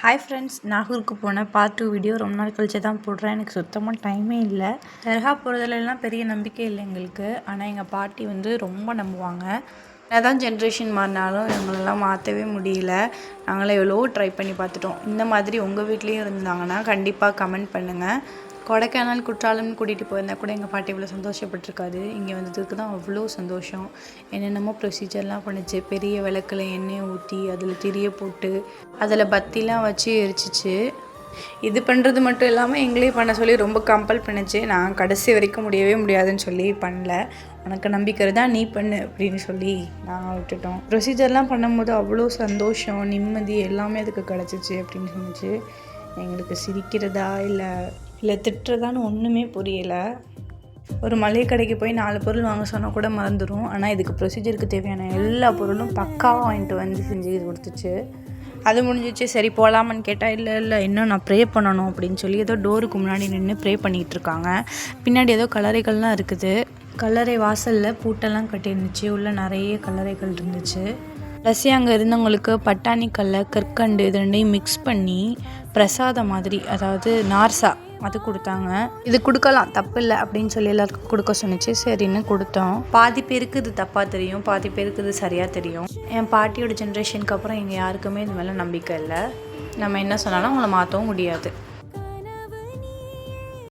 Hi friends, நாகூருக்கு போன part 2 video ரொம்ப நாள் கழிச்சு தான் போடுறேன். எனக்கு சுத்தமாக டைமே இல்லை. தர்கா போகிறதுலலாம் பெரிய நம்பிக்கை இல்லை எங்களுக்கு. ஆனால் எங்கள் பாட்டி வந்து ரொம்ப நம்புவாங்க. என்னதான் ஜென்ரேஷன் மாறினாலும் எங்களெல்லாம் மாற்றவே முடியல. நாங்களாம் எவ்வளோ ட்ரை பண்ணி பார்த்துட்டோம். இந்த மாதிரி உங்கள் வீட்லேயும் இருந்தாங்கன்னா கண்டிப்பாக கமெண்ட் பண்ணுங்கள். கொடைக்கானல் குற்றாலம்னு கூட்டிகிட்டு போயிருந்தால் கூட எங்கள் பாட்டி இவ்வளோ சந்தோஷப்பட்டிருக்காது. இங்கே வந்ததுக்கு தான் அவ்வளோ சந்தோஷம். என்னென்னமோ ப்ரொசீஜர்லாம் பண்ணிச்சு. பெரிய விளக்கில் எண்ணெயை ஊற்றி அதில் திரிய போட்டு அதில் பத்திலாம் வச்சு எரிச்சிச்சு. இது பண்ணுறது மட்டும் இல்லாமல் எங்களே பண்ண சொல்லி ரொம்ப கம்பல் பண்ணிச்சு. நான் கடைசி வரைக்கும் முடியவே முடியாதுன்னு சொல்லி பண்ணல. உனக்கு நம்பிக்கை தான் நீ பண்ணு அப்படின்னு சொல்லி நாங்கள் விட்டுட்டோம். ப்ரொசீஜர்லாம் பண்ணும்போது அவ்வளோ சந்தோஷம், நிம்மதி எல்லாமே அதுக்கு கிடச்சிச்சு அப்படின்னு சொன்னிச்சு. எங்களுக்கு சிரிக்கிறதா இல்லை திட்டுறதான்னு ஒன்றுமே புரியலை. ஒரு மளிகை கடைக்கு போய் 4 பொருள் வாங்க சொன்னால் கூட மறந்துடும். ஆனால் இதுக்கு ப்ரொசீஜருக்கு தேவையான எல்லா பொருளும் பக்காவாக வாங்கிட்டு வந்து செஞ்சு கொடுத்துச்சு. அது முடிஞ்சிச்சு. சரி போகலாமான்னு கேட்டால் இல்லை இன்னும் நான் ப்ரே பண்ணணும் அப்படின்னு சொல்லி ஏதோ டோருக்கு முன்னாடி நின்று ப்ரே பண்ணிகிட்டு இருக்காங்க. பின்னாடி ஏதோ கல்லறைகள்லாம் இருக்குது. கல்லறை வாசலில் பூட்டெல்லாம் கட்டியிருந்துச்சு. உள்ளே நிறைய கல்லறைகள் இருந்துச்சு. ப்ளஸ் அங்கே இருந்தவங்களுக்கு பட்டாணி கல்லை, கற்கண்டு இது ரெண்டையும் மிக்ஸ் பண்ணி பிரசாதம் மாதிரி, அதாவது நார்சா அது கொடுத்தாங்க. இது கொடுக்கலாம், தப்பு இல்லை அப்படின்னு சொல்லி எல்லாருக்கும் கொடுக்க சொன்னிச்சு. சரின்னு கொடுத்தோம். பாதி பேருக்கு இது தப்பாக தெரியும், பாதி பேருக்கு இது சரியாக தெரியும். என் பாட்டியோட ஜென்ரேஷனுக்கு அப்புறம் எங்கள் யாருக்குமே இது மேலே நம்பிக்கை இல்லை. நம்ம என்ன சொன்னாலும் அவங்கள மாற்றவும் முடியாது.